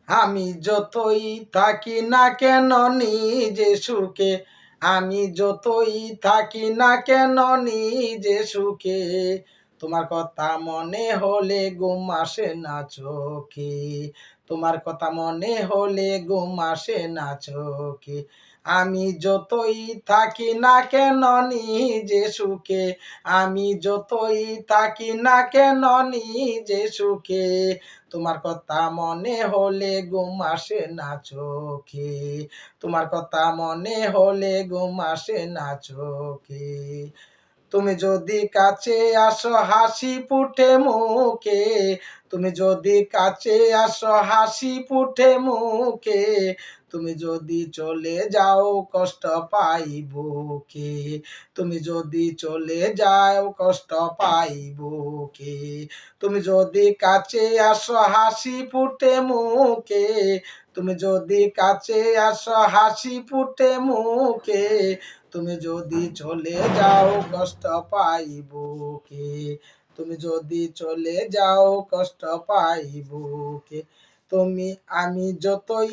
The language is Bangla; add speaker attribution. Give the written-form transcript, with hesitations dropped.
Speaker 1: আমি যতই থাকি না কেন নিজে সুখে, আমি যতই থাকি না কেন নিজে সুখে, তোমার কথা মনে হলে ঘুম আসে না চোখে, তোমার কথা মনে হলে ঘুম আসে না চোখে। আমি যতই থাকি না কেন নিজে সুখে, আমি যতই থাকি না কেন নিজে সুখে, তোমার কথা মনে হলে ঘুম আসে না চোখে, তোমার কথা মনে হলে ঘুম আসে না চোখে। তুমি যদি কাছে আসো হাসি ফুটে মুখে, তুমি যদি কাছে আসো হাসি ফুটে মুখে, তুমি যদি চলে যাও কষ্ট পাই বুকে, তুমি যদি চলে যাও কষ্ট পাই বুকে। তুমি যদি কাছে আসো হাসি ফুটে মুখে, তুমি যদি কাছে আসো হাসি ফুটে মুখে, তুমি যদি চলে যাও কষ্ট পাই বুকে, তুমি যদি চলে যাও কষ্ট পাই বুকে। আমি যতই